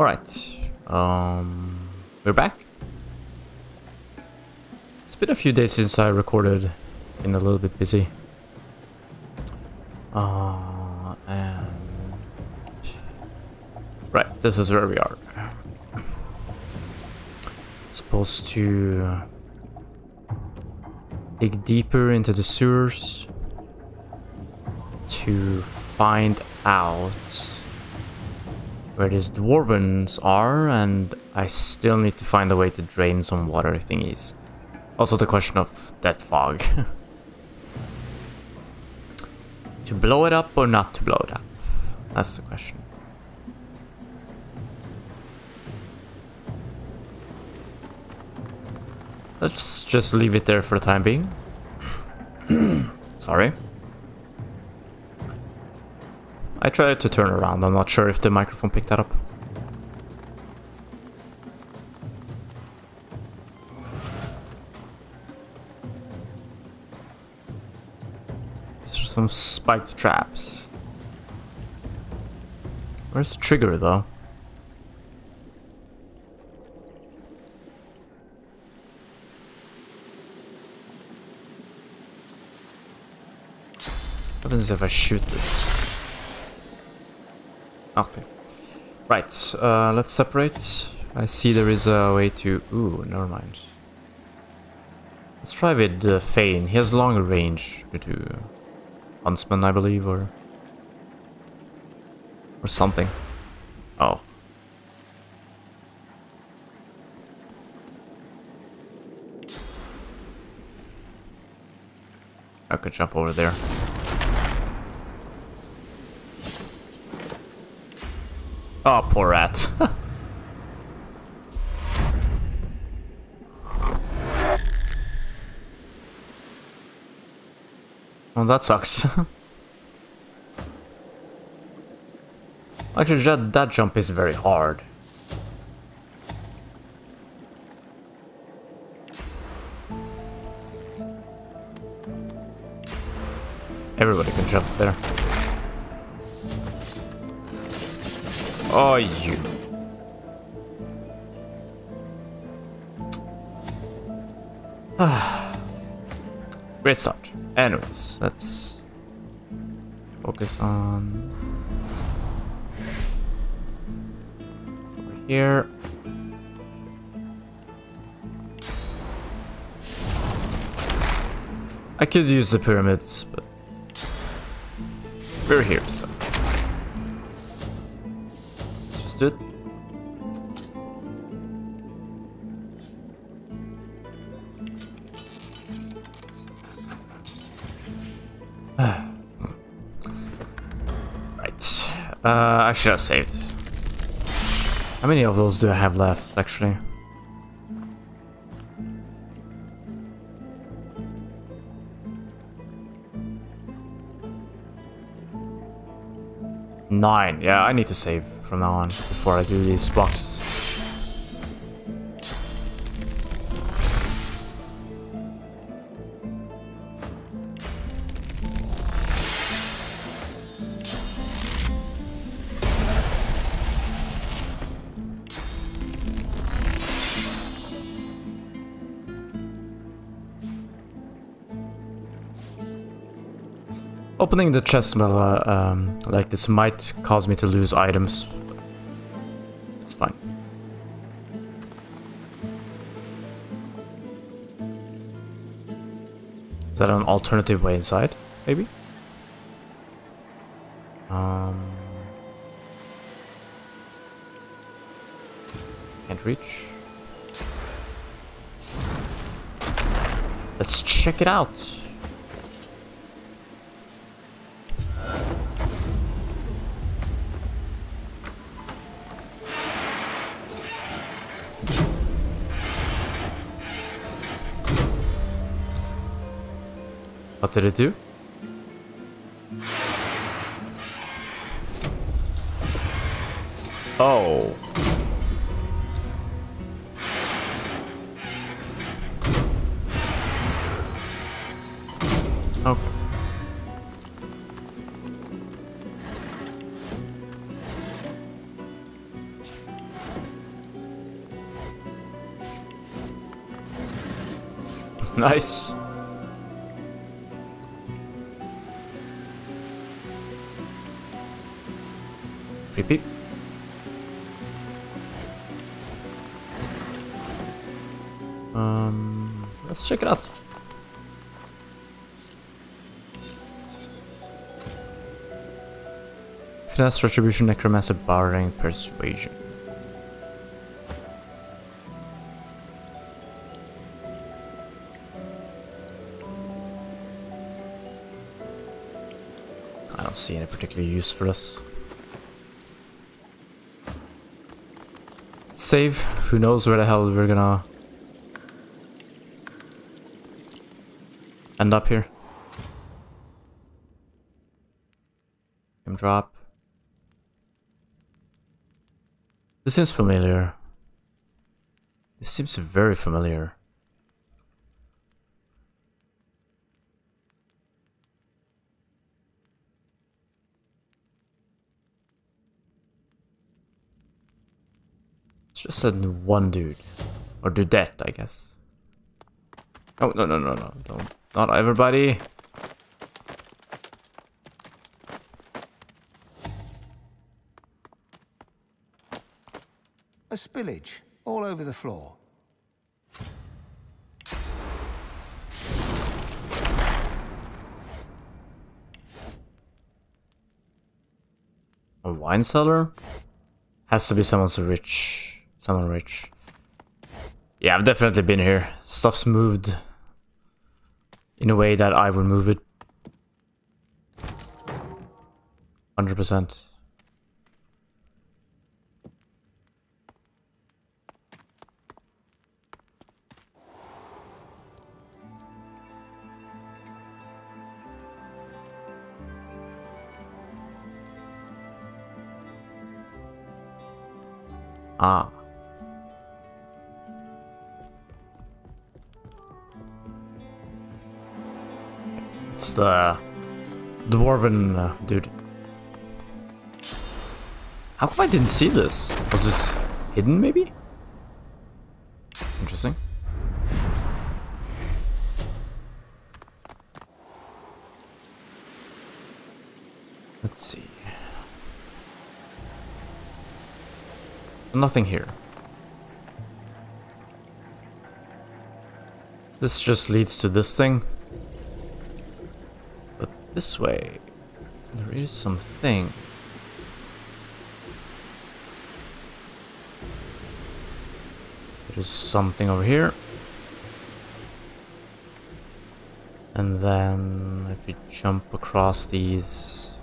Alright. We're back. It's been a few days since I recorded. Been a little bit busy. And right, this is where we are. Supposed to dig deeper into the sewers to find out where these dwarvens are, and I still need to find a way to drain some water thingies. Also the question of death fog. To blow it up or not to blow it up? That's the question. Let's just leave it there for the time being. Sorry. I tried to turn around. I'm not sure if the microphone picked that up. These are some spiked traps. Where's the trigger, though? What happens if I shoot this? Nothing. Right, let's separate. I see there is a way to... Ooh, never mind. Let's try with Fane. He has longer range due to Huntsman, I believe, or something. Oh. I could jump over there. Oh, poor rat. Well, that sucks. Actually, that jump is very hard. Everybody can jump there. Oh, you. Great start. Anyways, let's focus on over here. I could use the pyramids, but we're here, so let's just do it. I should have saved. How many of those do I have left, actually? Nine. Yeah, I need to save from now on before I do these boxes. Opening the chest like this might cause me to lose items. It's fine. Is that an alternative way inside? Maybe? Can't reach. Let's check it out. What did it do? Oh. Okay. Nice. Creepy. Let's check it out. Finesse, retribution, necromancer, barring, persuasion. I don't see any particular use for this. Save. Who knows where the hell we're gonna end up here. Drop. This seems familiar. This seems very familiar. It's just that one dude. Or dudette, I guess. Oh, no. Don't. Not everybody. A spillage all over the floor. A wine cellar? Has to be someone rich. Someone rich. Yeah, I've definitely been here. Stuff's moved in a way that I would move it. 100%. Ah. It's the dwarven dude. How come I didn't see this? Was this hidden maybe? Interesting. Let's see. Nothing here. This just leads to this thing. But this way, there is something. There's something over here. And then if you jump across these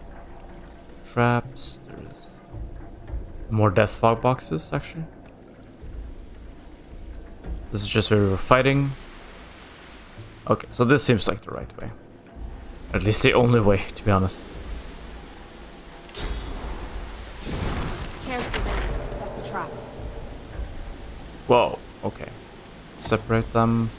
traps, there's more death fog boxes, actually. This is just where we were fighting. Okay, so this seems like the right way. At least the only way, to be honest. Careful there, that's a trap. Whoa, okay. Separate them.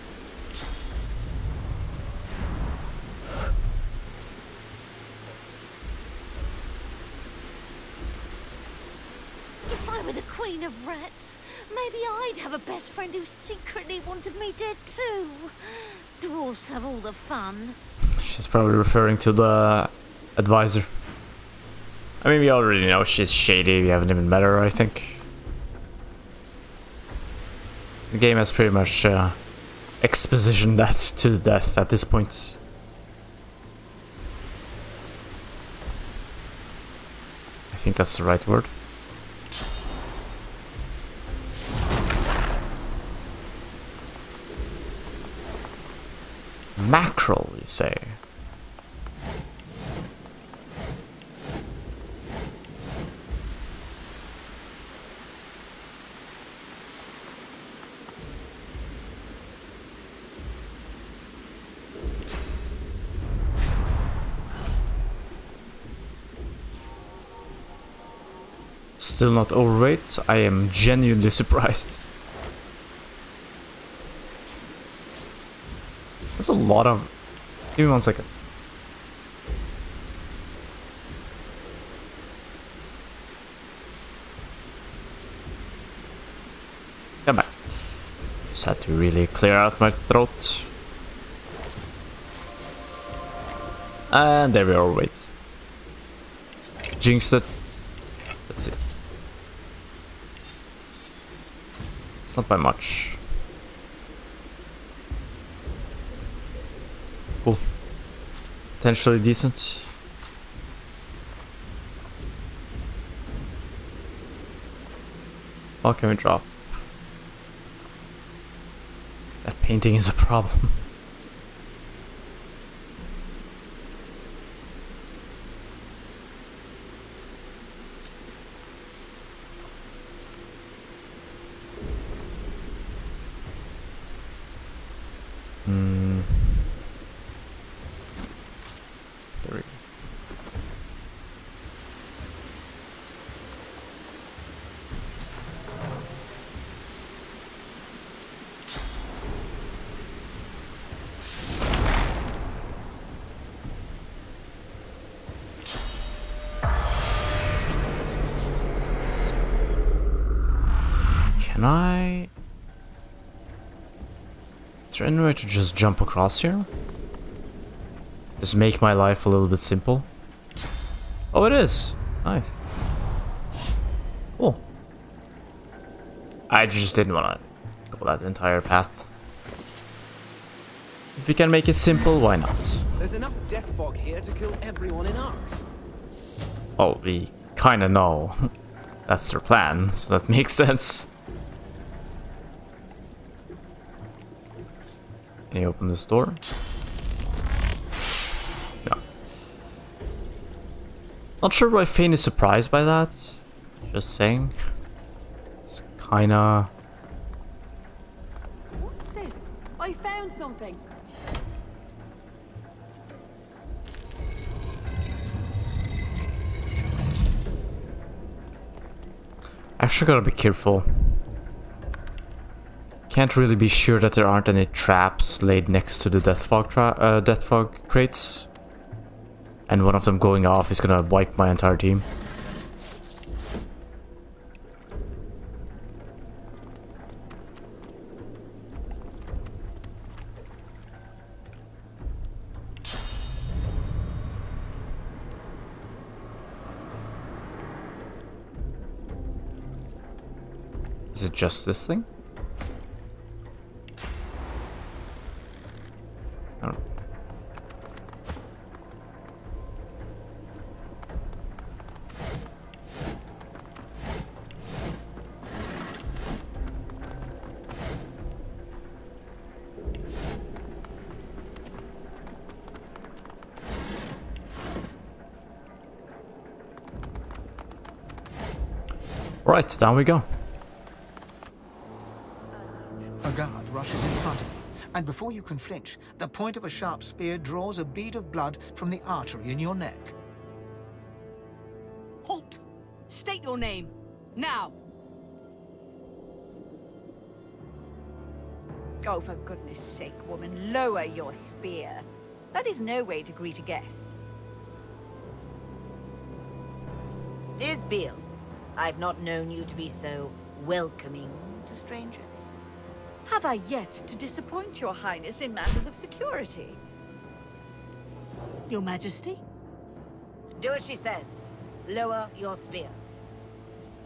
If I were the queen of rats, maybe I'd have a best friend who secretly wanted me dead too. Dwarves have all the fun. She's probably referring to the advisor. I mean, we already know she's shady. We haven't even met her, I think. The game has pretty much expositioned that to death at this point. I think that's the right word. Mackerel, you say? Still not overweight. I am genuinely surprised. That's a lot of... Give me 1 second. Come back. Just had to really clear out my throat. And there we are, wait. Jinxed it. Let's see. It's not by much. Cool. Potentially decent. What can we drop? That painting is a problem. There we go. Can I... Is there any way to just jump across here? Just make my life a little bit simple? Oh, it is! Nice. Cool. I just didn't want to go that entire path. If you can make it simple, why not? There's enough death fog here to kill everyone in Arx. Oh, we kinda know. That's their plan, so that makes sense. Can you open this door? No. Not sure why Fane is surprised by that. Just saying. It's kinda... What's this? I found something. Actually gotta be careful. Can't really be sure that there aren't any traps laid next to the death fog crates. And one of them going off is gonna wipe my entire team. Is it just this thing? Oh. Right, down we go. A guard rushes in front of you, and before you can flinch, the point of a sharp spear draws a bead of blood from the artery in your neck. Halt! State your name. Now! Oh, for goodness sake, woman, lower your spear. That is no way to greet a guest. Isbiel, I've not known you to be so welcoming to strangers. Have I yet to disappoint your highness in matters of security? Your Majesty? Do as she says. Lower your spear.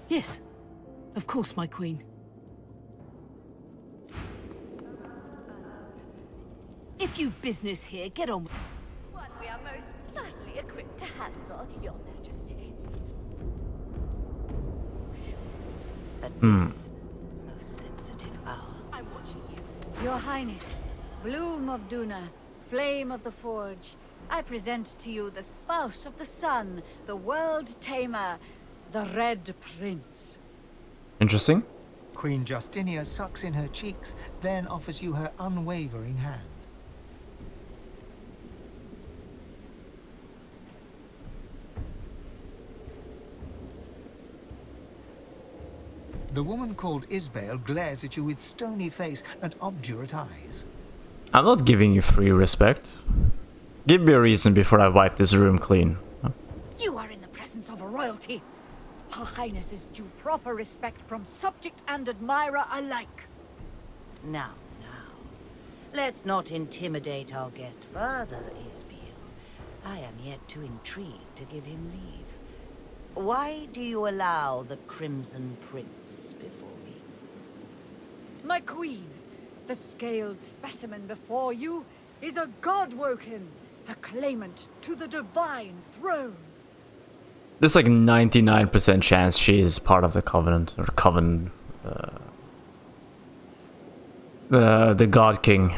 Yes, of course, my queen. If you've business here, get on. One we are most certainly equipped to handle, your majesty. At this most sensitive hour. I'm watching you. Your highness, bloom of Duna, flame of the forge, I present to you the spouse of the sun, the world tamer, the Red Prince. Interesting. Queen Justinia sucks in her cheeks, then offers you her unwavering hand. The woman called Isbale glares at you with stony face and obdurate eyes. I'm not giving you free respect. Give me a reason before I wipe this room clean. You are in the presence of a royalty. Her highness is due proper respect from subject and admirer alike. Now, let's not intimidate our guest further, Isbiel. I am yet too intrigued to give him leave. Why do you allow the Crimson Prince before me? My queen, the scaled specimen before you is a god-woken, a claimant to the divine throne. There's like 99% chance she is part of the Covenant, or Coven, the God King.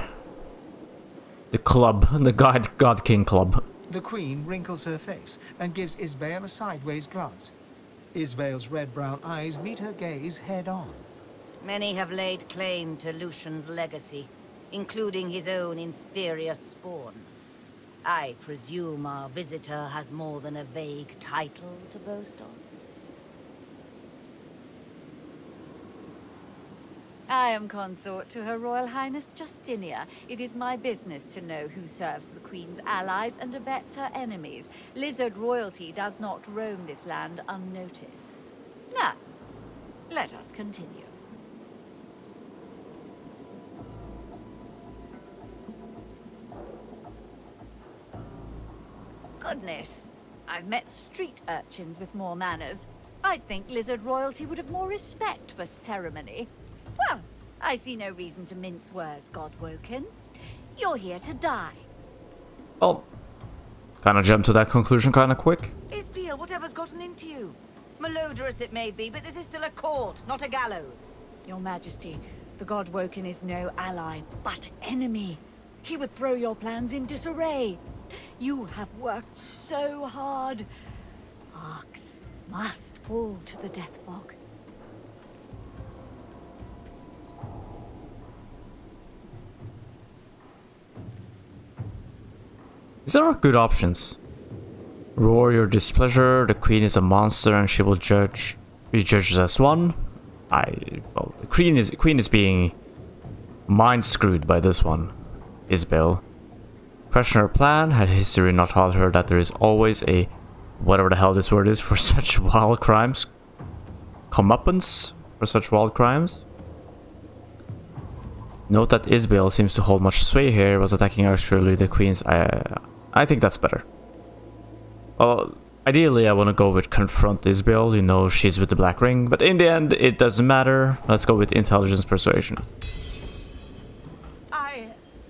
The club, the God King club. The Queen wrinkles her face and gives Isbale a sideways glance. Isbale's red-brown eyes meet her gaze head-on. Many have laid claim to Lucian's legacy, including his own inferior spawn. I presume our visitor has more than a vague title to boast of. I am consort to Her Royal Highness Justinia. It is my business to know who serves the Queen's allies and abets her enemies. Lizard royalty does not roam this land unnoticed. Now, let us continue. Goodness, I've met street urchins with more manners. I'd think lizard royalty would have more respect for ceremony. Well, I see no reason to mince words, Godwoken. You're here to die. Well, kind of jumped to that conclusion kind of quick. Isbeel, whatever's gotten into you? Malodorous it may be, but this is still a court, not a gallows. Your Majesty, the Godwoken is no ally, but enemy. He would throw your plans in disarray. You have worked so hard. Arcs must fall to the death fog. These are good options. Roar your displeasure, the Queen is a monster and she will be judged as one. Well, the Queen is being mind screwed by this one, Isbale. Question her plan, had history not taught her that there is always a, whatever the hell this word is, for such wild crimes? Comeuppance for such wild crimes? Note that Isbale seems to hold much sway here, was attacking actually the Queen's. I think that's better. Well, ideally I want to go with confront Isbale, you know, she's with the Black Ring, but in the end it doesn't matter. Let's go with intelligence persuasion.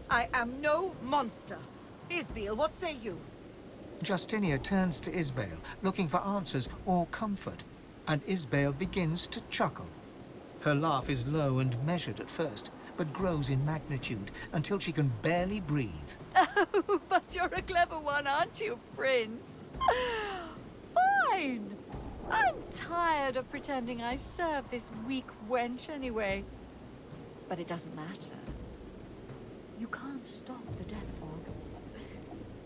I am no monster. Isbeel, what say you? Justinia turns to Isbale, looking for answers or comfort, and Isbale begins to chuckle. Her laugh is low and measured at first, but grows in magnitude until she can barely breathe. Oh, but you're a clever one, aren't you, Prince? Fine. I'm tired of pretending I serve this weak wench anyway. But it doesn't matter. You can't stop the death fog.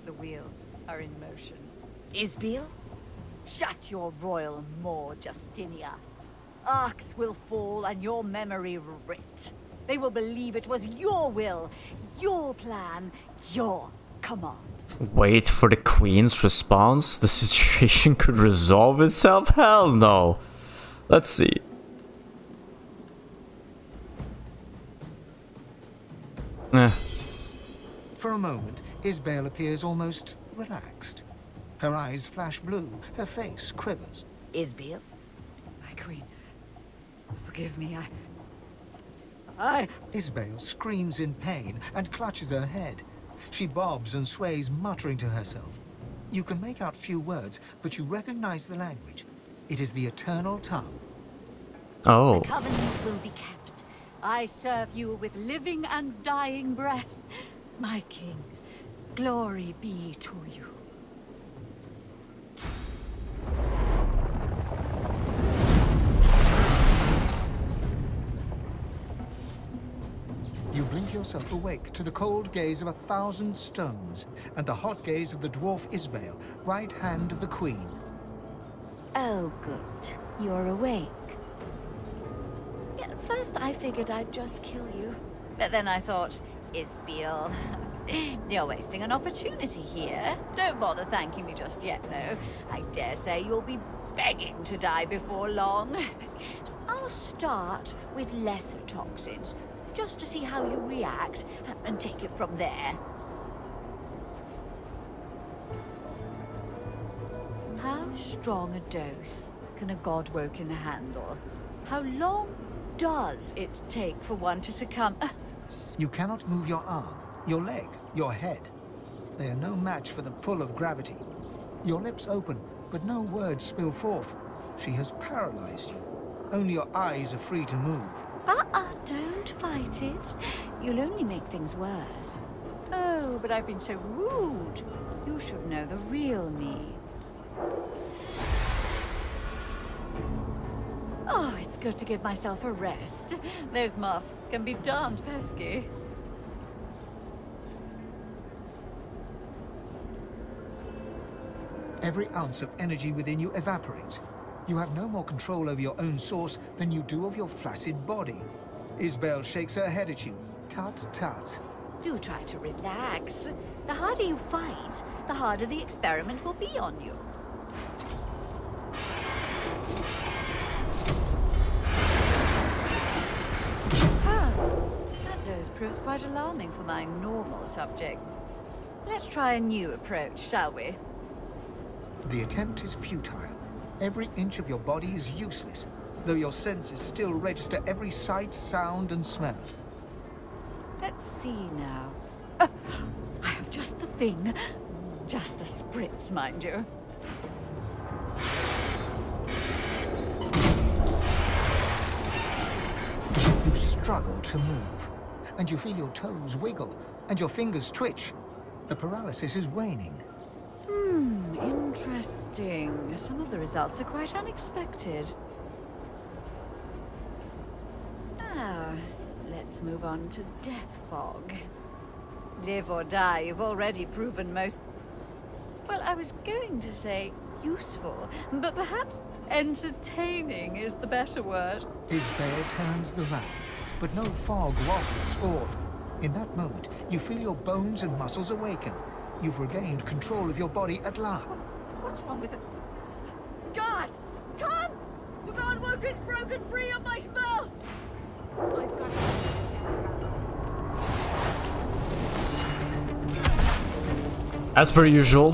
The wheels are in motion. Isbeel? Shut your royal maw, Justinia. Arcs will fall and your memory writ. They will believe it was your will, your plan, your command. Wait for the Queen's response? The situation could resolve itself? Hell no. Let's see. For a moment, Isbale appears almost relaxed. Her eyes flash blue, her face quivers. Isbeel? My queen, forgive me, Isbale screams in pain and clutches her head. She bobs and sways, muttering to herself. You can make out few words, but you recognize the language. It is the eternal tongue. Oh. The covenant will be kept. I serve you with living and dying breath. My king, glory be to you. You blink yourself awake to the cold gaze of 1,000 stones and the hot gaze of the dwarf Isbale, right hand of the Queen. Oh, good. You're awake. At first I figured I'd just kill you. But then I thought, Isbeel, you're wasting an opportunity here. Don't bother thanking me just yet, no. I dare say you'll be begging to die before long. I'll start with lesser toxins, just to see how you react, and take it from there. How strong a dose can a god-woken handle? How long does it take for one to succumb? You cannot move your arm, your leg, your head. They are no match for the pull of gravity. Your lips open, but no words spill forth. She has paralyzed you. Only your eyes are free to move. Don't fight it. You'll only make things worse. Oh, but I've been so rude. You should know the real me. Oh, it's good to give myself a rest. Those masks can be darned pesky. Every ounce of energy within you evaporates. You have no more control over your own source than you do of your flaccid body. Isbel shakes her head at you. Tut tut. Do try to relax. The harder you fight, the harder the experiment will be on you. That dose proves quite alarming for my normal subject. Let's try a new approach, shall we? The attempt is futile. Every inch of your body is useless, though your senses still register every sight, sound, and smell. Let's see now. I have just the thing. Just a spritz, mind you. You struggle to move, and you feel your toes wiggle, and your fingers twitch. The paralysis is waning. Interesting. Some of the results are quite unexpected. Now, let's move on to death fog. Live or die, you've already proven most... Well, I was going to say useful, but perhaps entertaining is the better word. Isbel turns the valve, but no fog wafts forth. In that moment, you feel your bones and muscles awaken. You've regained control of your body at last. What's wrong with it? God! Come! The God-Woker's broken free of my spell! I've got As per usual,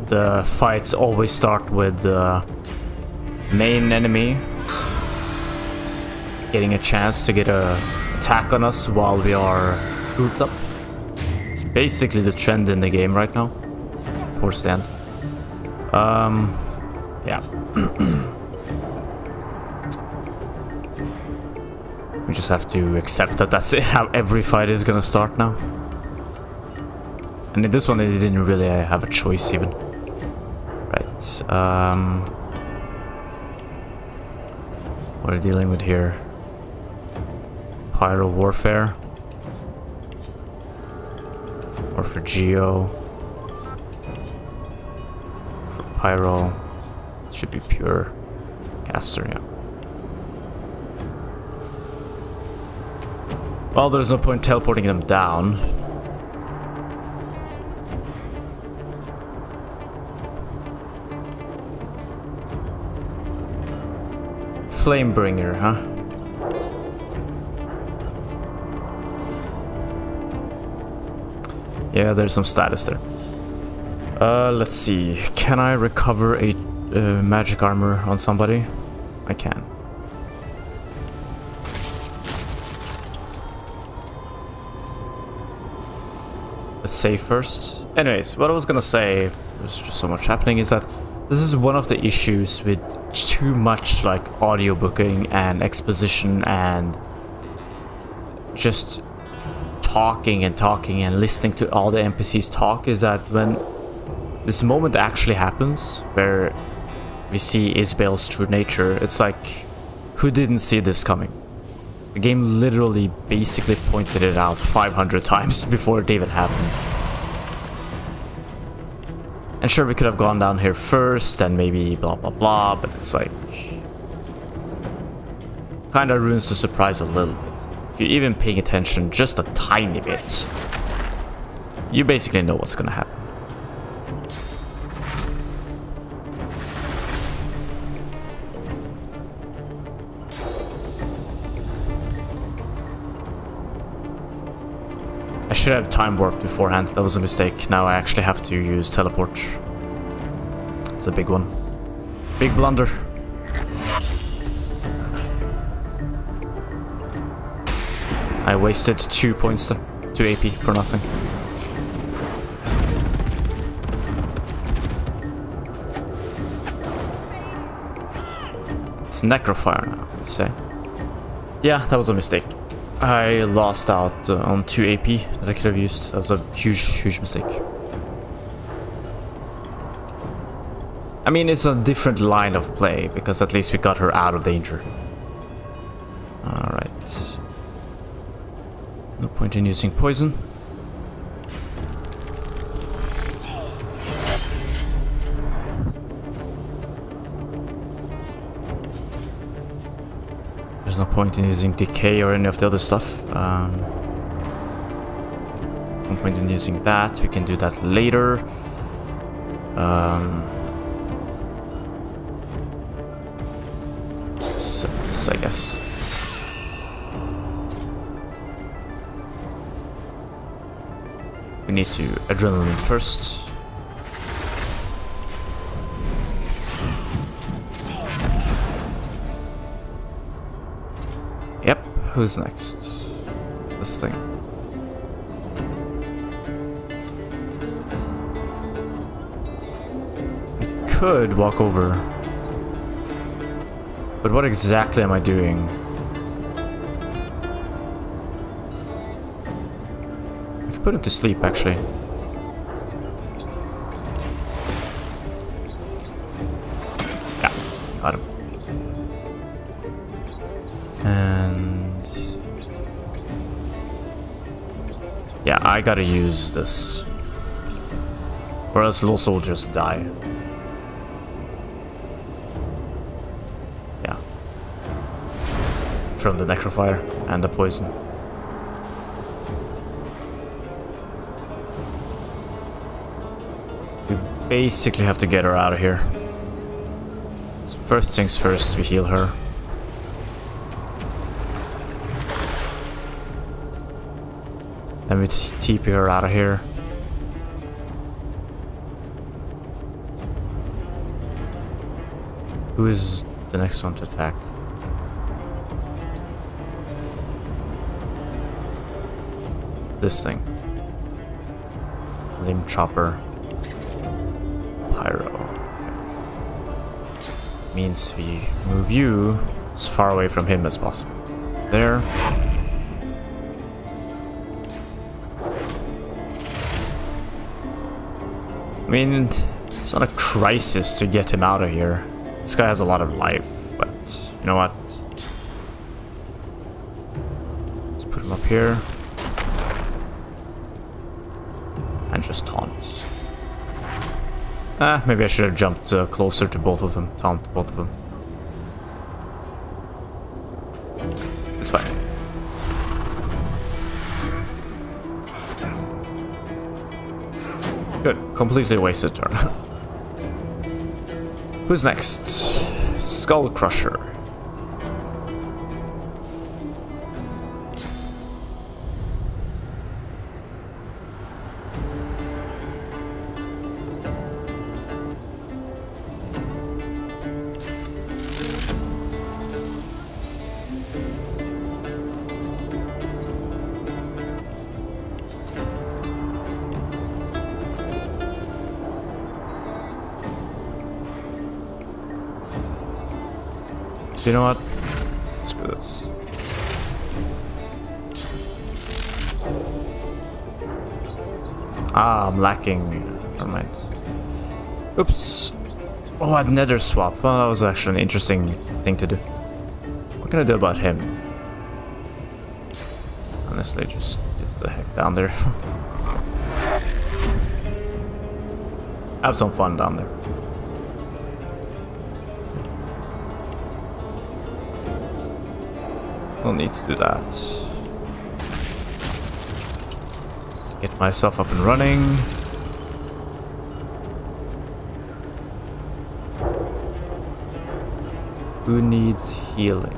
the fights always start with the main enemy getting a chance to get an attack on us while we are grouped up. It's basically the trend in the game right now, towards the end. Yeah. We just have to accept that that's it, how every fight is gonna start now. And in this one, they didn't really have a choice even. Right. What are we dealing with here? Pyro warfare. Or for Geo. For Pyro. It should be pure caster, yeah. Well, there's no point teleporting them down. Flamebringer, huh? Yeah, there's some status there. Let's see. Can I recover a magic armor on somebody? I can. Let's save first. Anyways, what I was gonna say, there's just so much happening, is that this is one of the issues with too much like audiobooking and exposition and just talking and listening to all the NPCs talk, is that when this moment actually happens where we see Isabel's true nature, it's like, who didn't see this coming? The game literally basically pointed it out 500 times before it even happened. And sure, we could have gone down here first and maybe blah blah blah, but it's like, kinda ruins the surprise a little bit. If you're even paying attention just a tiny bit, you basically know what's gonna happen. I should have time warp beforehand, that was a mistake. Now I actually have to use teleport. It's a big one. Big blunder. I wasted 2 points to AP for nothing. It's Necrofire now, you say? Yeah, that was a mistake. I lost out on 2 AP that I could have used. That was a huge mistake. I mean, it's a different line of play, because at least we got her out of danger. Alright. No point in using poison. There's no point in using decay or any of the other stuff. No point in using that. We can do that later. This, I guess. We need to adrenaline first. Yep, who's next? This thing. I could walk over. But what exactly am I doing? I could put him to sleep, actually. Yeah, got him. And... yeah, I gotta use this. Or else Lost will just die. From the Necrofire and the poison. We basically have to get her out of here. So first things first, we heal her. Then we TP her out of here. Who is the next one to attack? This thing. Limb Chopper. Pyro. Okay. Means we move you as far away from him as possible. There. I mean, it's not a crisis to get him out of here. This guy has a lot of life, but you know what? Let's put him up here. And just taunt. Maybe I should have jumped closer to both of them. Taunt both of them. It's fine. Good. Completely wasted turn. Who's next? Skull Crusher. You know what? Screw this. Ah, I'm lacking. Never mind. Oops. Oh, I'd nether swap. Well, that was actually an interesting thing to do. What can I do about him? Honestly, just get the heck down there. Have some fun down there. I'll need to do that. Get myself up and running. Who needs healing?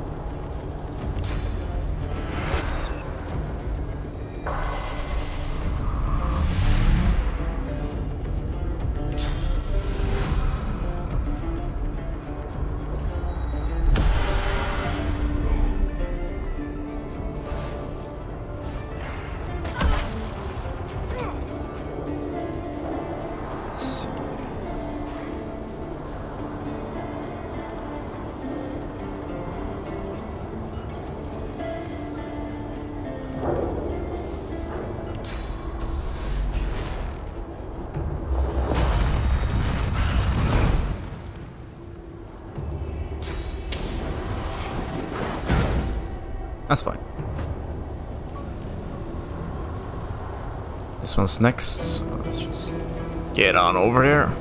That's fine. This one's next, so let's just get on over here.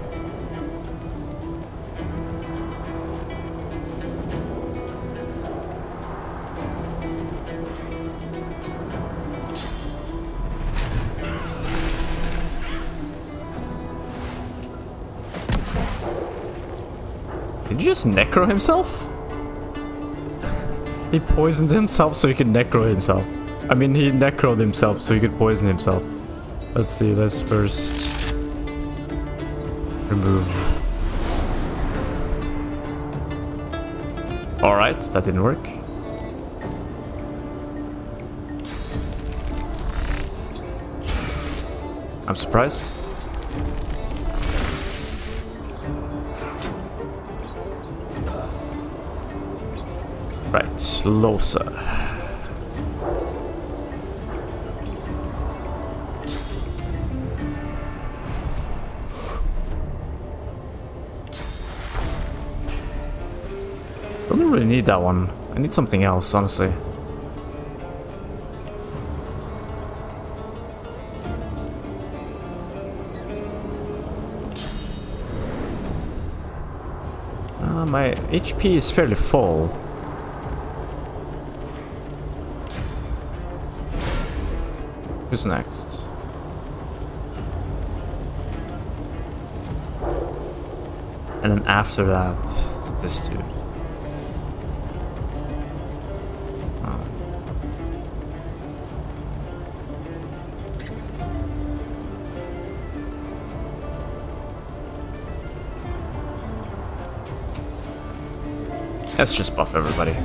Did he just necro himself? He poisoned himself so he could necro himself. I mean, he necroed himself so he could poison himself. Let's see, let's first remove. Alright, that didn't work. I'm surprised. Right, Losa. Don't really need that one. I need something else, honestly. My HP is fairly full. Who's next? And then after that, this dude. Oh. Let's just buff everybody.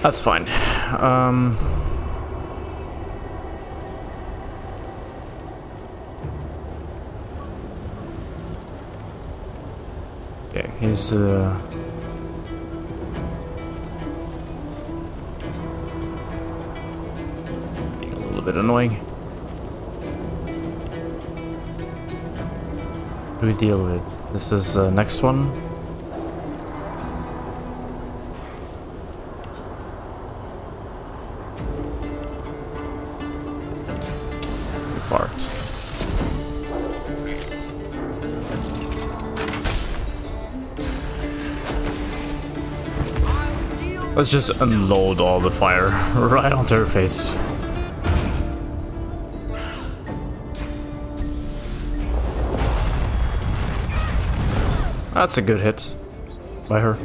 That's fine. Okay, he's being a little bit annoying. What do we deal with? This is the next one. Let's just unload all the fire right onto her face. That's a good hit by her.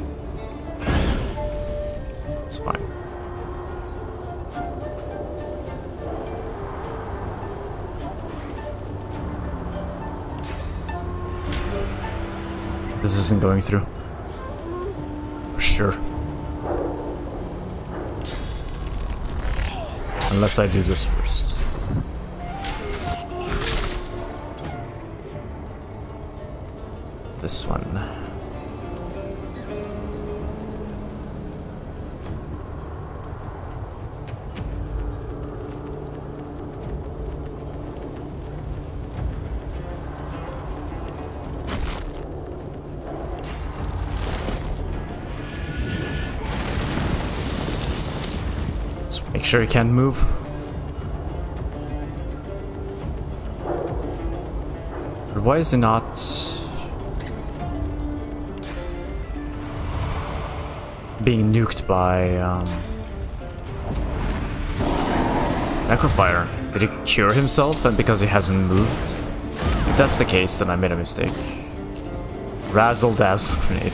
It's fine. This isn't going through. For sure. Unless I do this first. This one. Make sure he can't move. But why is he not being nuked by Necrofire? Did he cure himself and because he hasn't moved? If that's the case, then I made a mistake. Razzle dazzle grenade.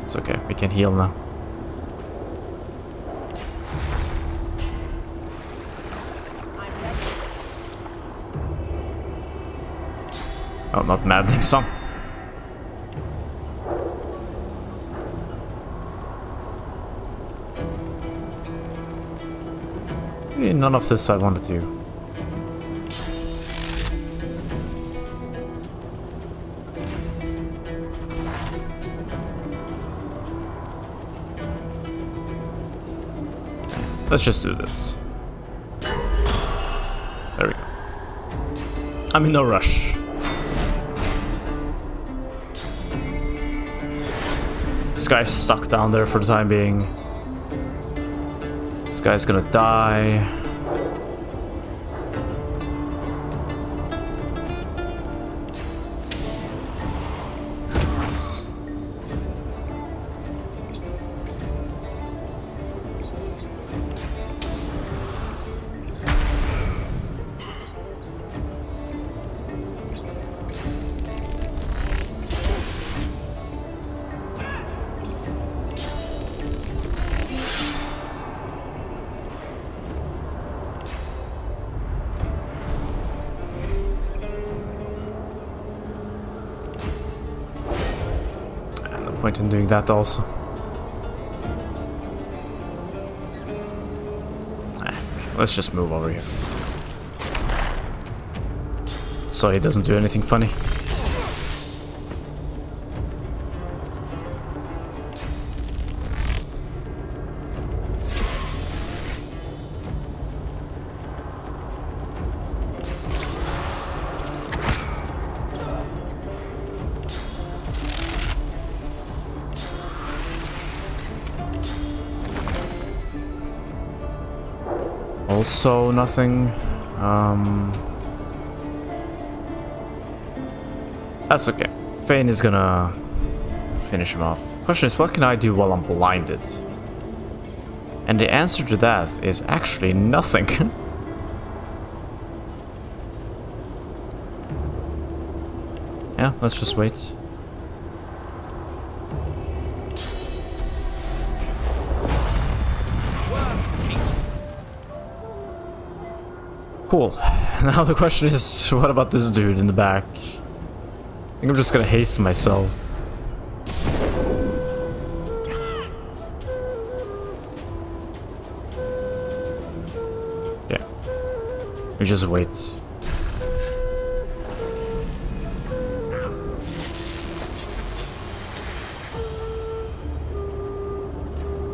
It's okay, we can heal now. Oh, not maddening song. None of this I wanted to. Let's just do this. There we go. I'm in no rush. This guy's stuck down there for the time being. This guy's gonna die. Point in doing that also. Let's just move over here. So he doesn't do anything funny. Also nothing. That's okay. Fane is gonna finish him off. Question is, what can I do while I'm blinded? And the answer to that is actually nothing. Yeah, let's just wait. Cool. Now the question is, what about this dude in the back? I think I'm just gonna haste myself. Yeah. We just wait.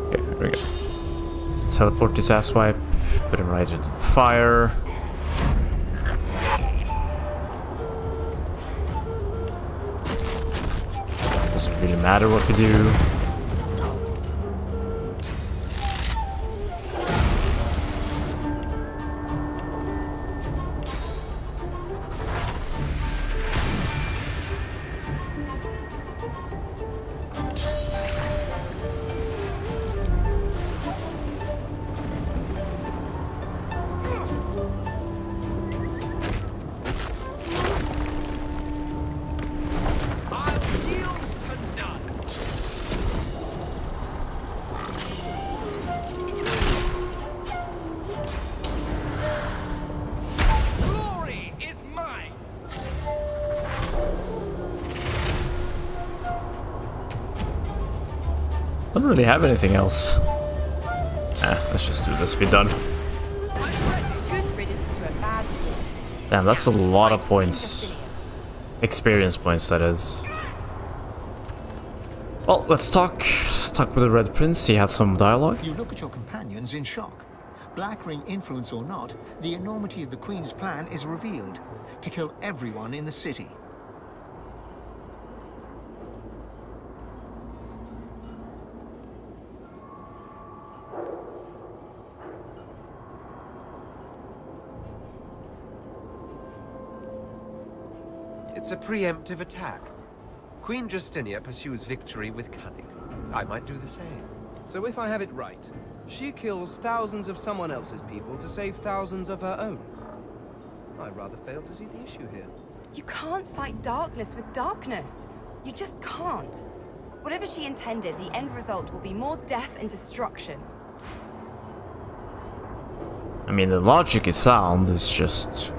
Okay, here we go. Let's teleport this asswipe. Put him right into the fire. Doesn't really matter what we do. I don't really have anything else. Let's just do this, be done. Damn, that's a lot of points. Experience points, that is. Well, let's talk with the Red Prince. He had some dialogue. You look at your companions in shock. Black Ring influence or not, the enormity of the Queen's plan is revealed. To kill everyone in the city. It's a preemptive attack. Queen Justinia pursues victory with cunning. I might do the same. So if I have it right, she kills thousands of someone else's people to save thousands of her own. I rather fail to see the issue here. You can't fight darkness with darkness. You just can't. Whatever she intended, the end result will be more death and destruction. I mean, the logic is sound, it's just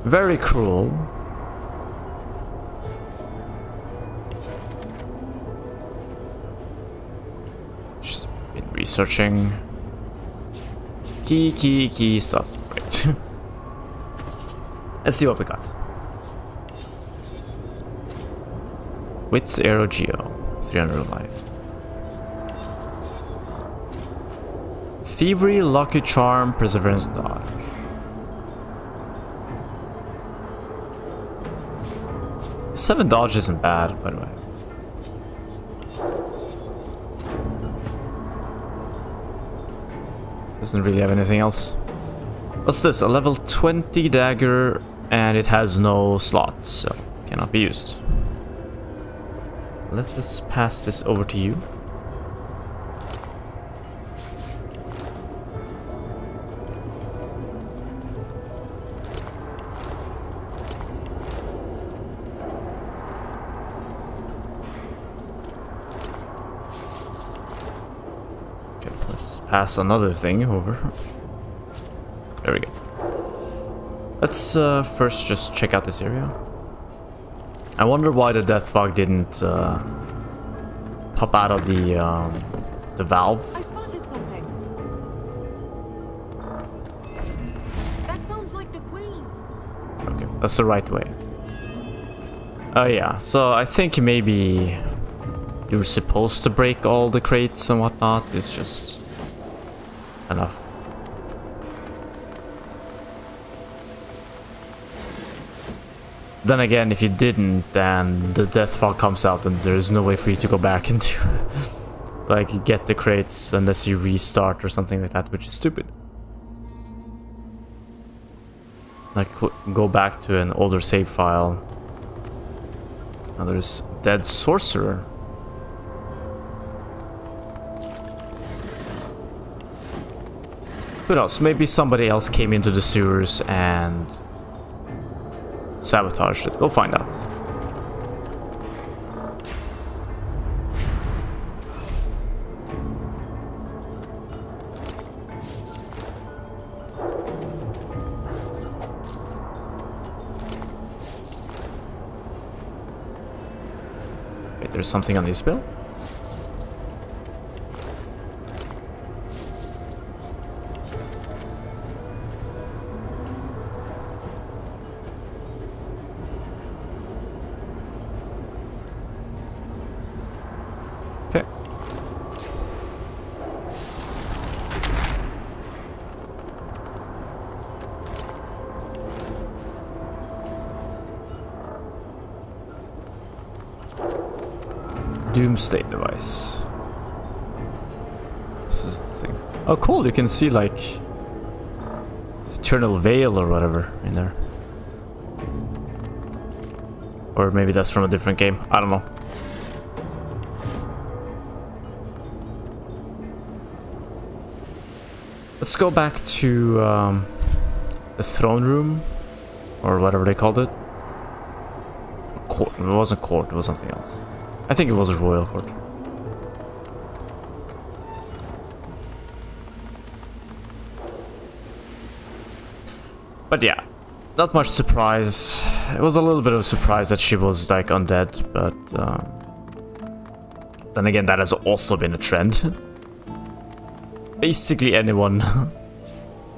very cruel. Just been researching key stuff. Wait. Let's see what we got. Wits Aero Geo, 300 life. Thievery, Lucky Charm, Perseverance, Dodge. Seven dodge isn't bad, by the way. Doesn't really have anything else. What's this? A level 20 dagger, and it has no slots, so cannot be used. Let's just pass this over to you. Okay, let's pass another thing over. There we go. Let's first just check out this area. I wonder why the death fog didn't pop out of the valve. I spotted something. That sounds like the Queen. Okay, that's the right way. Oh yeah, so I think maybe you were supposed to break all the crates and whatnot. It's just enough. Then again, if you didn't, then the death fog comes out and there's no way for you to go back into like get the crates unless you restart or something like that, which is stupid. Like go back to an older save file. Now there's Dead Sorcerer. Who knows? Maybe somebody else came into the sewers and sabotaged it. We'll find out. Wait, there's something on this bill? Okay. Doomsday device. This is the thing. Oh cool, you can see like Eternal Veil or whatever in there. Or maybe that's from a different game. I don't know. Let's go back to the throne room, or whatever they called it. Court. It wasn't court, it was something else. I think it was a royal court. But yeah, not much surprise. It was a little bit of a surprise that she was like undead, but then again, that has also been a trend. Basically anyone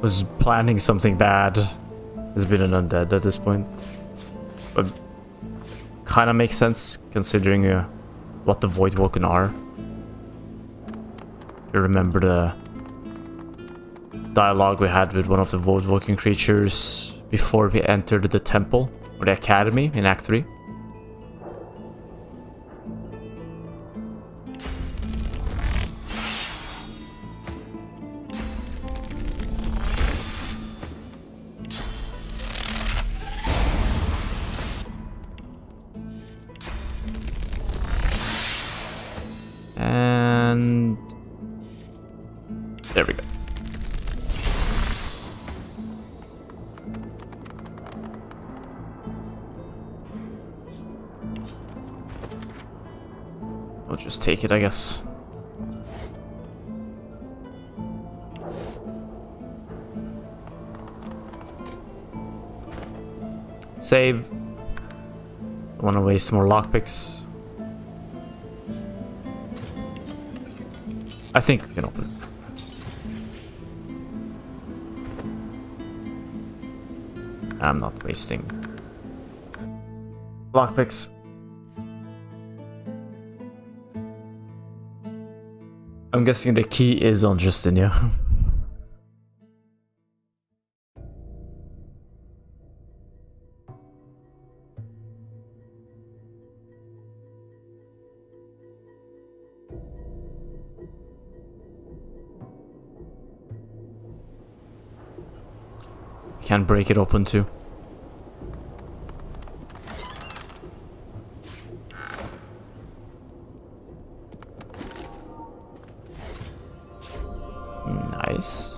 who's planning something bad has been an undead at this point. But kind of makes sense considering what the Voidwoken are. If you remember the dialogue we had with one of the Voidwoken creatures before we entered the temple or the academy in Act 3. And there we go. We'll just take it, I guess. Save. Don't want to waste more lockpicks. I think we can open it. I'm not wasting lockpicks. I'm guessing the key is on Justinia. Can't break it open too. Nice.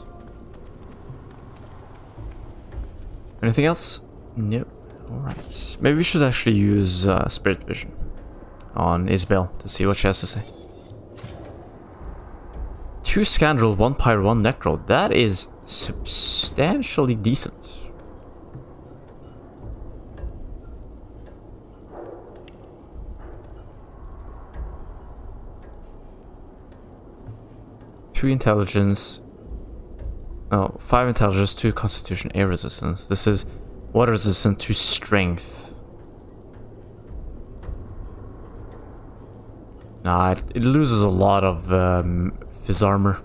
Anything else? Nope. Alright. Maybe we should actually use Spirit Vision on Isabel to see what she has to say. 2 Scandal, 1 Pyro, 1 Necro. That is substantially decent. Two intelligence. Oh, 5 intelligence, 2 constitution, air resistance. This is water resistant, 2 strength. Nah, it loses a lot of phys armor.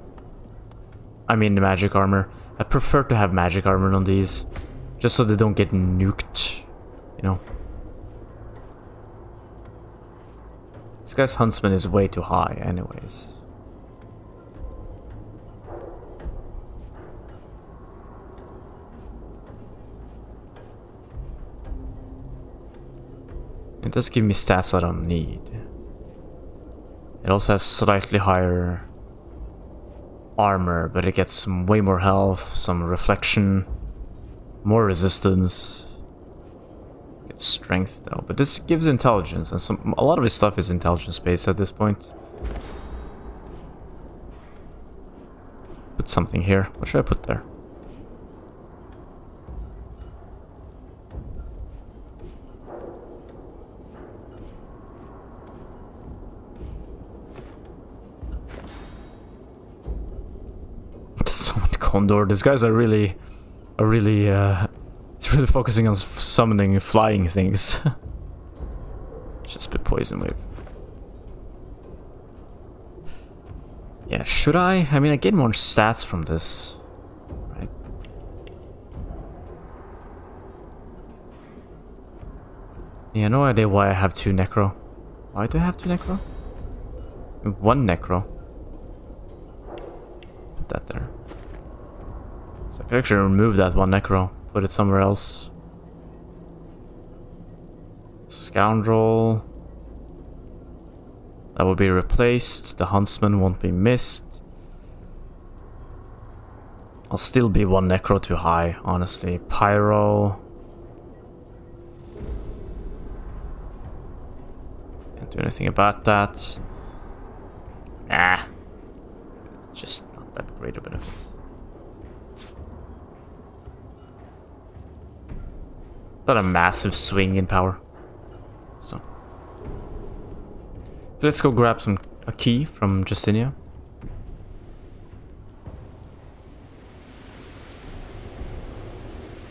I mean the magic armor. I prefer to have magic armor on these, just so they don't get nuked, you know. This guy's huntsman is way too high anyways. It does give me stats I don't need. It also has slightly higher armor, but it gets way more health, some reflection, more resistance. It gets strength though, but this gives intelligence, and a lot of his stuff is intelligence based at this point. Put something here. What should I put there? Condor. These guys are really it's really focusing on summoning flying things. Just put poison wave. Yeah, should I? I mean, I get more stats from this, right? Yeah, no idea why I have 2 Necro. Why do I have 2 Necro? 1 Necro. Put that there. I could actually remove that 1 Necro, put it somewhere else. Scoundrel. That will be replaced. The Huntsman won't be missed. I'll still be 1 Necro too high, honestly. Pyro. Can't do anything about that. Nah. It's just not that great a benefit. Not a massive swing in power. So let's go grab a key from Justinia.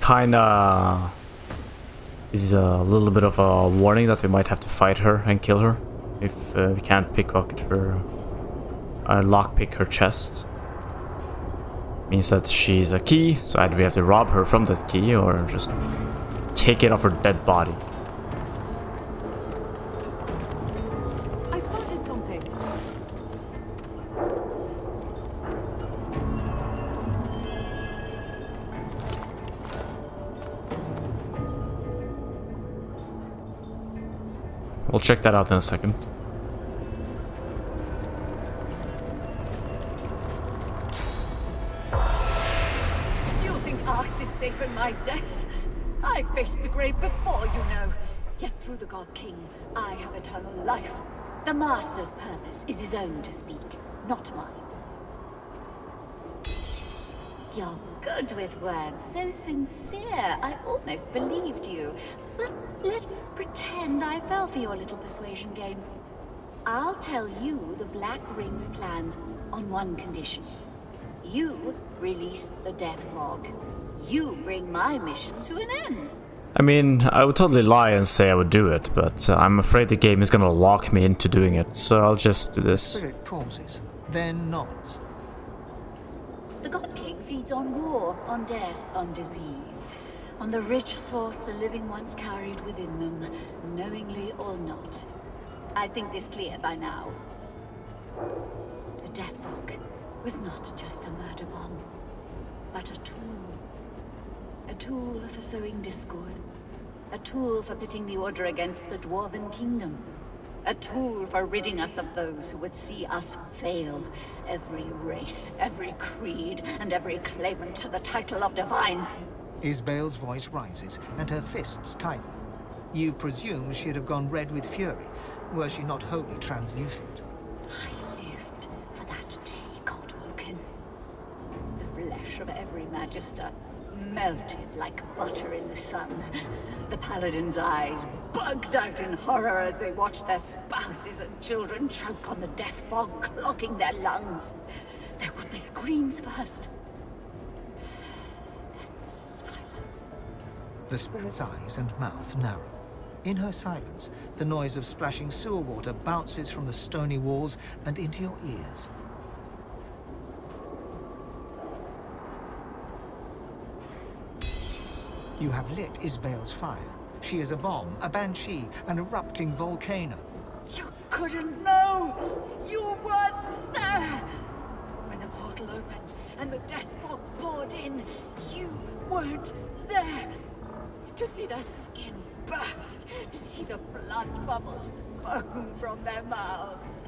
Kinda is a little bit of a warning that we might have to fight her and kill her if we can't pickpocket her, lockpick her chest. Means that she's a key, so either we have to rob her from that key or just take it off her dead body. I spotted something. We'll check that out in a second. Do you think Arx is safe in my death? I faced the grave before, you know. Yet through the God King, I have eternal life. The Master's purpose is his own to speak, not mine. You're good with words, so sincere. I almost believed you. But let's pretend I fell for your little persuasion game. I'll tell you the Black Ring's plans on one condition. You release the Death Fog. You bring my mission to an end. I mean, I would totally lie and say I would do it, but I'm afraid the game is gonna lock me into doing it, so I'll just do this. Spirit pauses, then nods. The God King feeds on war, on death, on disease, on the rich source the living once carried within them, knowingly or not. I think this clear by now. The Death Fog was not just a murder bomb, but a tool. A tool for sowing discord. A tool for pitting the Order against the Dwarven Kingdom. A tool for ridding us of those who would see us fail. Every race, every creed, and every claimant to the title of Divine. Isbale's voice rises, and her fists tighten. You presume she'd have gone red with fury, were she not wholly translucent. I lived for that day, Godwoken. The flesh of every Magister melted like butter in the sun. The Paladin's eyes bugged out in horror as they watched their spouses and children choke on the death fog, clogging their lungs. There would be screams first. Then silence. The spirit's eyes and mouth narrow. In her silence, the noise of splashing sewer water bounces from the stony walls and into your ears. You have lit Isbale's fire. She is a bomb, a banshee, an erupting volcano. You couldn't know! You weren't there! When the portal opened and the death fog poured in, you weren't there! To see their skin burst, to see the blood bubbles foam from their mouths.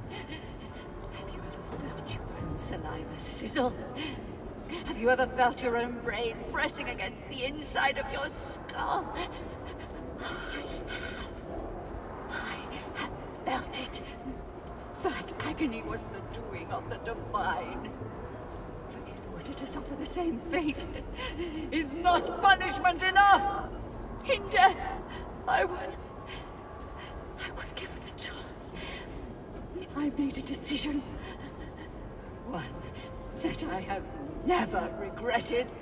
Have you ever felt your own saliva sizzle? Have you ever felt your own brain pressing against the inside of your skull? I have felt it. That agony was the doing of the Divine. For his order to suffer the same fate is not punishment enough. In death, I was given a chance. I made a decision. One that I have never regretted.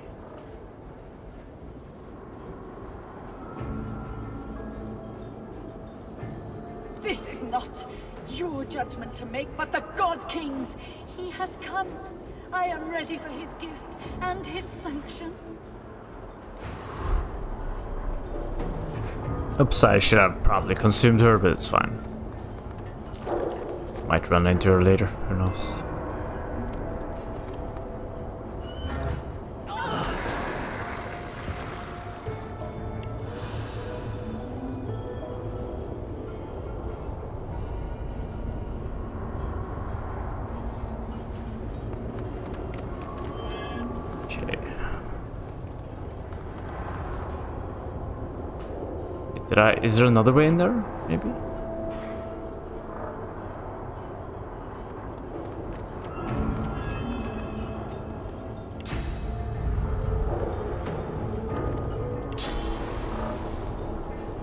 This is not your judgment to make, but the God King's. He has come. I am ready for his gift and his sanction. Oops, I should have probably consumed her, but it's fine. Might run into her later, who knows. Is there another way in there? Maybe?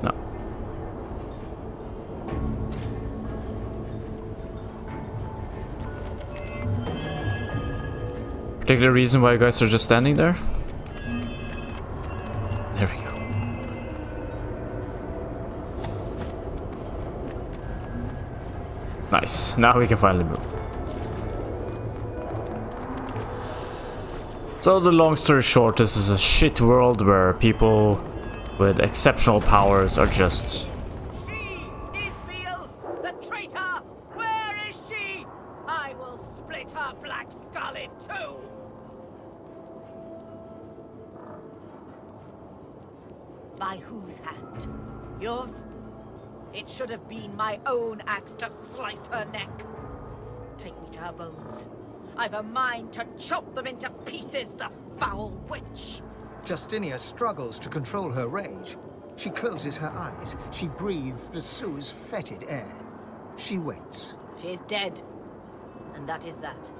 No. Particular reason why you guys are just standing there? There we go. Nice, now we can finally move. So the long story short, this is a shit world where people with exceptional powers are just... She is Beale, the traitor! Where is she? I will split her black skull in two! By whose hand? Yours? It should have been my own axe to slice her neck. Take me to her bones. I've a mind to chop them into pieces, the foul witch! Justinia struggles to control her rage. She closes her eyes. She breathes the sew's fetid air. She waits. She is dead. And that is that.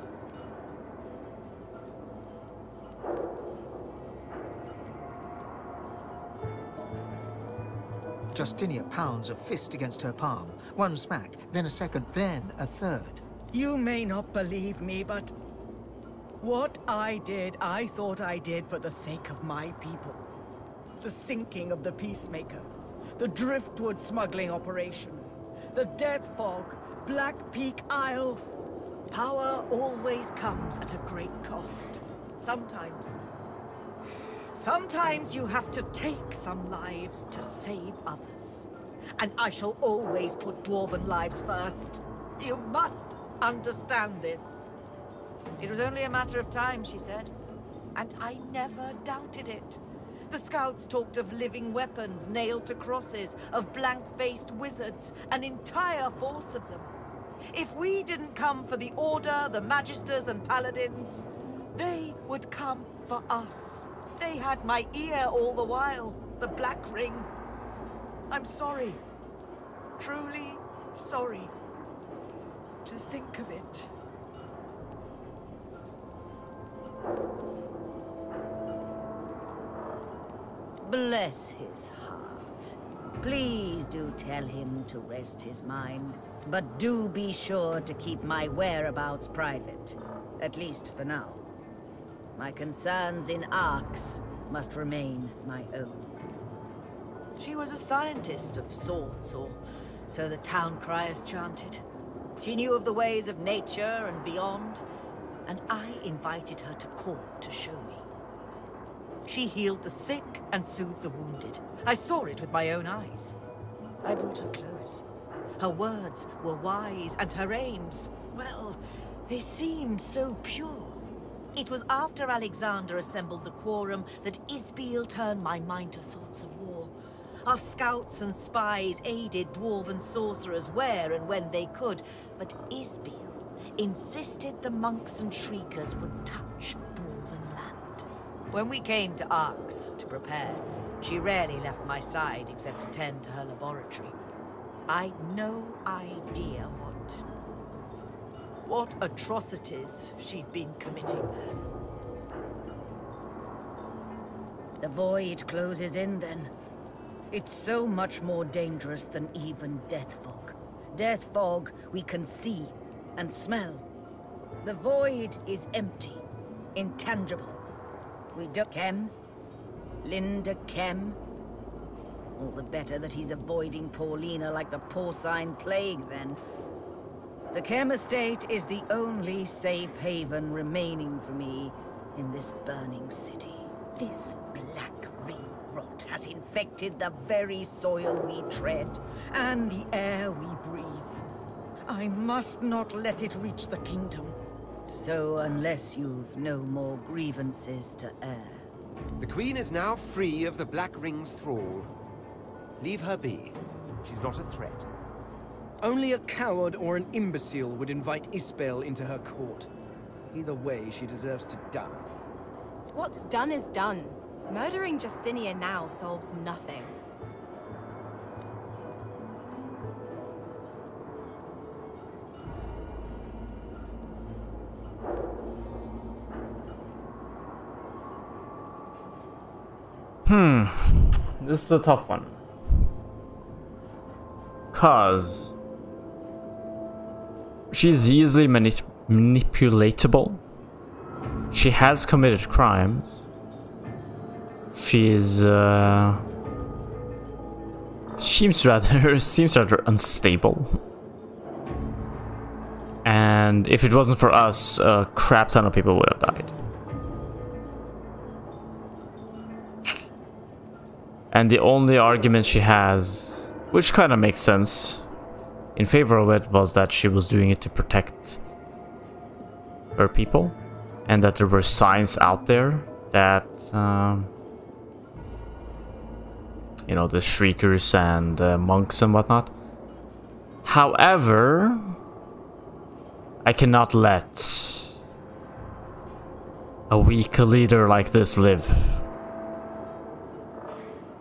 Justinia pounds a fist against her palm. One smack, then a second, then a third. You may not believe me, but what I did, I thought I did for the sake of my people. The sinking of the Peacemaker, the Driftwood smuggling operation, the Death Fog, Black Peak Isle. Power always comes at a great cost. Sometimes you have to take some lives to save others. And I shall always put Dwarven lives first. You must understand this. It was only a matter of time, she said. And I never doubted it. The scouts talked of living weapons nailed to crosses, of blank-faced wizards, an entire force of them. If we didn't come for the Order, the Magisters and Paladins, they would come for us. They had my ear all the while, the Black Ring. I'm sorry. Truly sorry. To think of it. Bless his heart. Please do tell him to rest his mind. But do be sure to keep my whereabouts private. At least for now. My concerns in Arx must remain my own. She was a scientist of sorts, or so the town criers chanted. She knew of the ways of nature and beyond, and I invited her to court to show me. She healed the sick and soothed the wounded. I saw it with my own eyes. I brought her close. Her words were wise, and her aims, well, they seemed so pure. It was after Alexander assembled the quorum that Isbiel turned my mind to thoughts of war. Our scouts and spies aided dwarven sorcerers where and when they could, but Isbiel insisted the monks and shriekers would touch dwarven land. When we came to Arx to prepare, she rarely left my side except to tend to her laboratory. I'd no idea what atrocities she'd been committing there. The void closes in then. It's so much more dangerous than even death fog. Death fog we can see and smell. The void is empty, intangible. We do Kem, Linda Kem. All the better that he's avoiding Paulina like the porcine plague then. The Kem estate is the only safe haven remaining for me in this burning city. This black ring rot has infected the very soil we tread and the air we breathe. I must not let it reach the kingdom. So unless you've no more grievances to air. The Queen is now free of the Black Ring's thrall. Leave her be. She's not a threat. Only a coward or an imbecile would invite Isbel into her court. Either way, she deserves to die. What's done is done. Murdering Justinia now solves nothing. This is a tough one. 'Cause she's easily manipulatable. She has committed crimes. She's seems rather unstable. And if it wasn't for us, a crap ton of people would have died. And the only argument she has, which kind of makes sense, in favor of it, was that she was doing it to protect her people. And that there were signs out there that, you know, the Shriekers and monks and whatnot. However, I cannot let a weak leader like this live.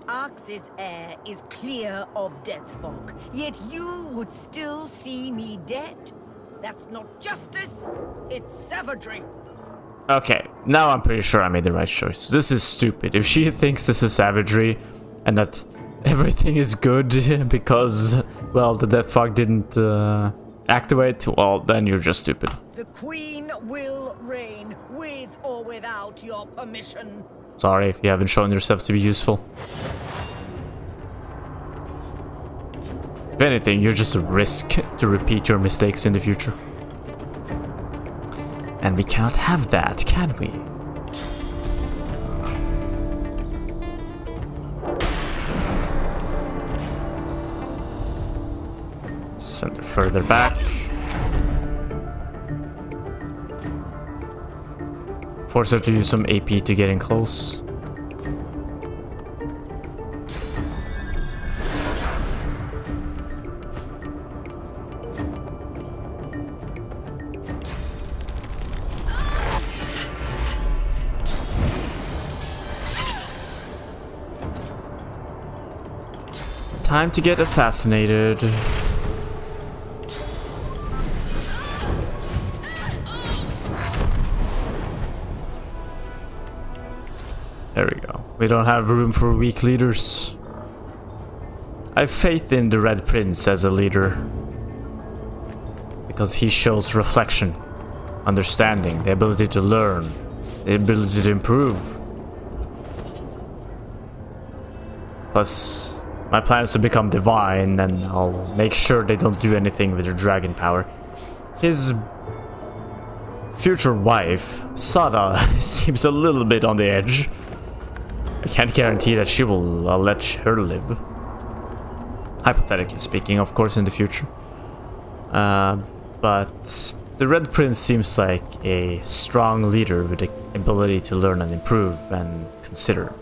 Arx's air is clear of death fog, yet you would still see me dead. That's not justice, it's savagery. Okay, now I'm pretty sure I made the right choice. This is stupid. If she thinks this is savagery and that everything is good because, well, the death fog didn't activate, well, then you're just stupid. The Queen will reign with or without your permission. Sorry if you haven't shown yourself to be useful. If anything, you're just a risk to repeat your mistakes in the future. And we cannot have that, can we? Send her further back. Force her to use some AP to get in close. Time to get assassinated. There we go. We don't have room for weak leaders. I have faith in the Red Prince as a leader. Because he shows reflection, understanding, the ability to learn, the ability to improve. Plus, my plan is to become divine, and I'll make sure they don't do anything with their dragon power. His future wife, Sada, seems a little bit on the edge. I can't guarantee that she will let her live. Hypothetically speaking, of course, in the future. But the Red Prince seems like a strong leader with the ability to learn and improve and consider.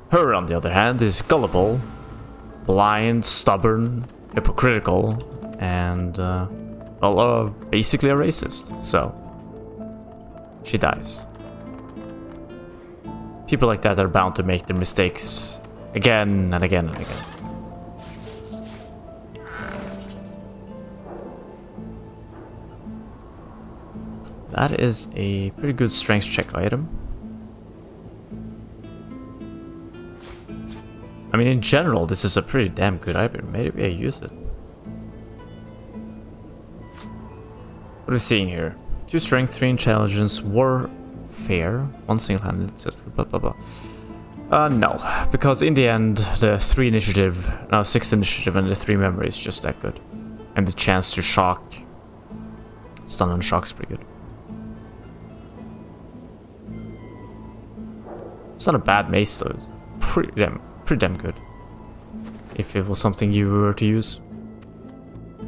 Her, on the other hand, is gullible, blind, stubborn, hypocritical, and, basically a racist, so she dies. People like that are bound to make their mistakes again and again and again. That is a pretty good strength check item. I mean, in general, this is a pretty damn good item. Maybe I use it. What are we seeing here? 2 strength, 3 intelligence, warfare, 1 single-handed, blah blah blah. No, because in the end, the 6 initiative and the 3 memory is just that good. And the chance to shock, stun and shock is pretty good. It's not a bad mace though, it's pretty damn good. If it was something you were to use.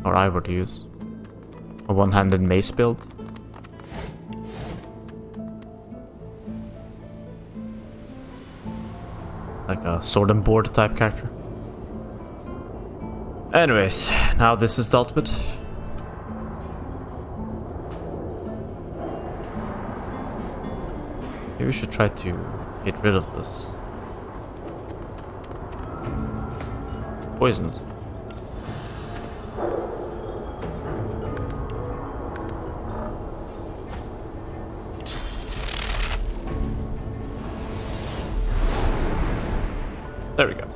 Or I were to use. A one-handed mace build. Like a sword and board type character. Anyways, now this is dealt with. Maybe we should try to get rid of this. Poisoned. There we go.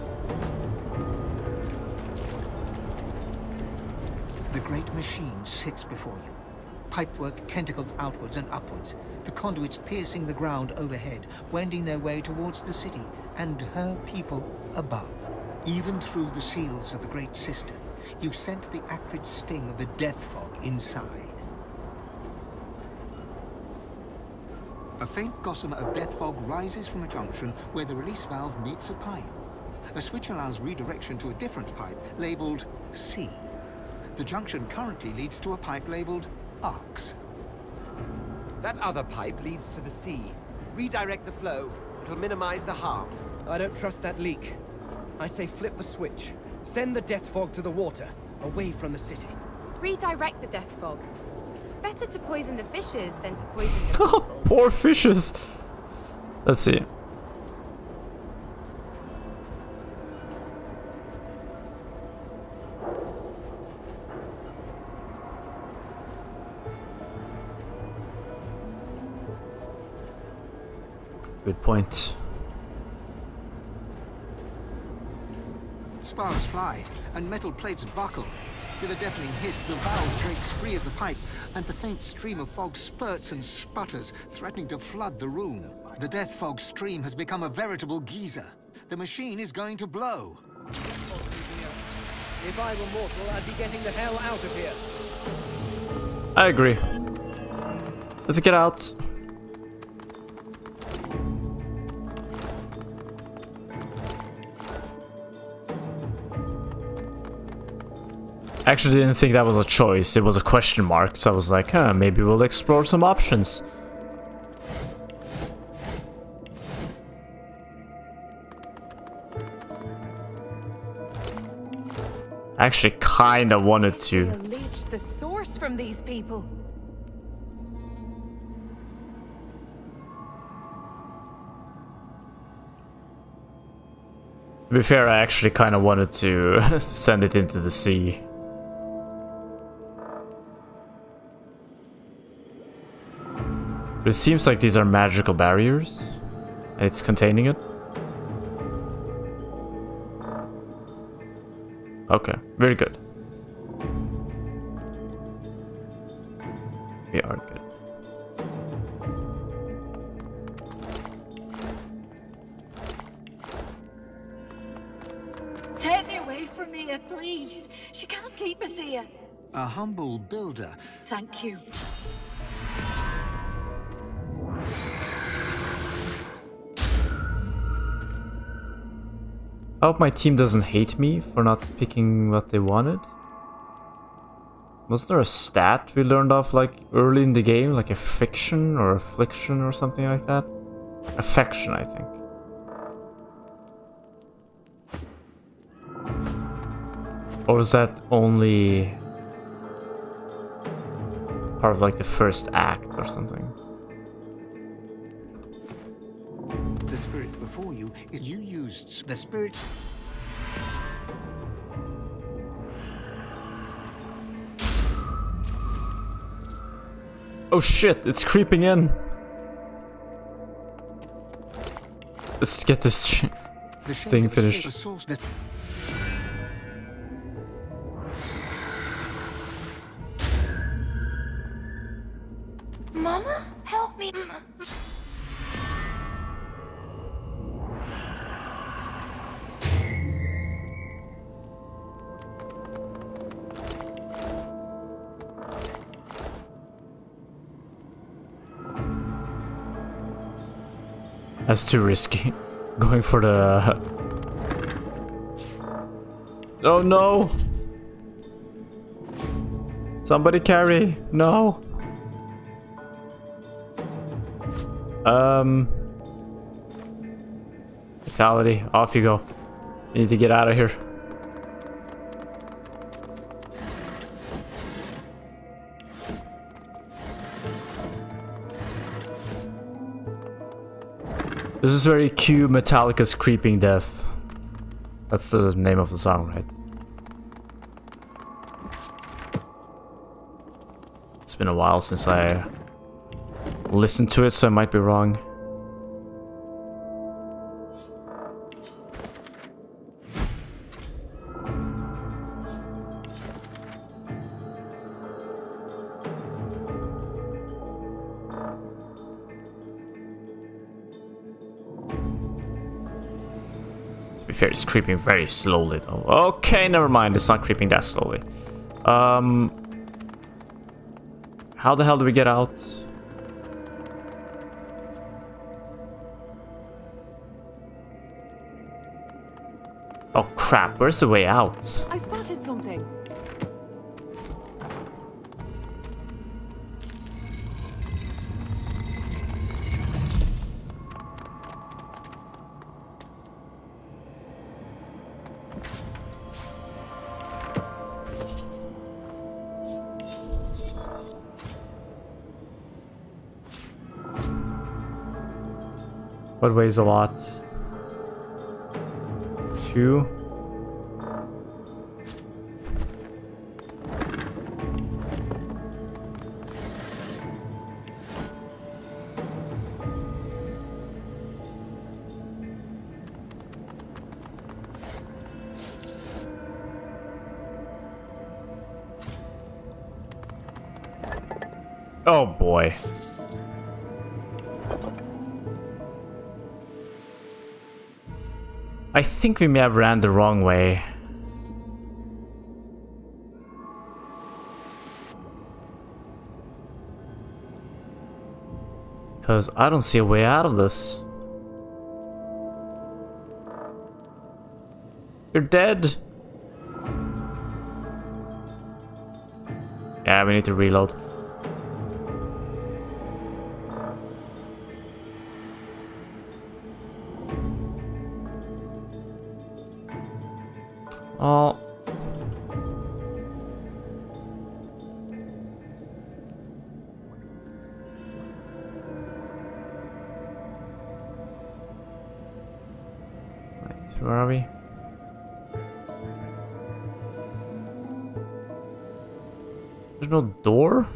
The great machine sits before you. Pipework tentacles outwards and upwards, the conduits piercing the ground overhead, wending their way towards the city and her people above. Even through the seals of the Great Cistern, you scent the acrid sting of the death fog inside. A faint gossamer of death fog rises from a junction where the release valve meets a pipe. A switch allows redirection to a different pipe, labeled C. The junction currently leads to a pipe labeled Arcs. That other pipe leads to the sea. Redirect the flow. It'll minimize the harm. I don't trust that leak. I say flip the switch. Send the death fog to the water, away from the city. Redirect the death fog. Better to poison the fishes than to poison the people. Poor fishes. Let's see. Good point. Sparks fly, and metal plates buckle. With a deafening hiss, the valve breaks free of the pipe, and the faint stream of fog spurts and sputters, threatening to flood the room. The death fog stream has become a veritable geyser. The machine is going to blow. If I were mortal, I'd be getting the hell out of here. I agree. Let's get out. I actually didn't think that was a choice, it was a question mark, so I was like, huh, maybe we'll explore some options. I actually kinda wanted to. Leech the source from these people. To be fair, I actually kind of wanted to send it into the sea. But it seems like these are magical barriers, and it's containing it. Okay, very good. We are good. Take me away from here, please. She can't keep us here. A humble builder. Thank you. I hope my team doesn't hate me for not picking what they wanted. Was there a stat we learned off like early in the game? Like affliction or affliction or something like that? Affection, I think. Or was that only part of like the first act or something? The spirit before you is you used the spirit. Oh shit, it's creeping in. Let's get this thing finished. Mama, help me. That's too risky. Going for the... Oh no! Somebody carry! No! Fatality. Off you go. You need to get out of here. This is very cue Metallica's Creeping Death. That's the name of the song, right? It's been a while since I listened to it, so I might be wrong. To be fair, it's creeping very slowly though. Okay, never mind, it's not creeping that slowly. How the hell do we get out? Oh crap, where's the way out? I spotted something. What weighs a lot? 2. Oh boy. I think we may have ran the wrong way. Because I don't see a way out of this. You're dead. Yeah, we need to reload. Oh. Right, where are we? There's no door?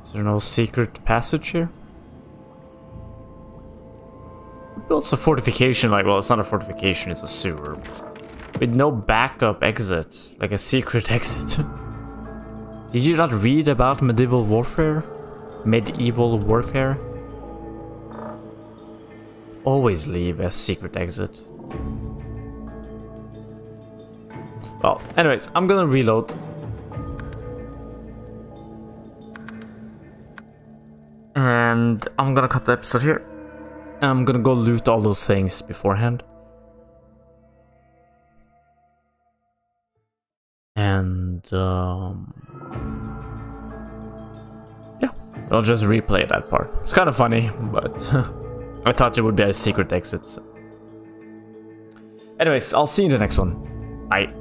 Is there no secret passage here? Built a fortification like, well, it's not a fortification, it's a sewer. With no backup exit, like a secret exit. Did you not read about medieval warfare? Medieval warfare? Always leave a secret exit. Well, anyways, I'm gonna reload. And I'm gonna cut the episode here. I'm gonna go loot all those things beforehand. And yeah, I'll just replay that part. It's kind of funny, but I thought there would be a secret exit. So. Anyways, I'll see you in the next one. Bye.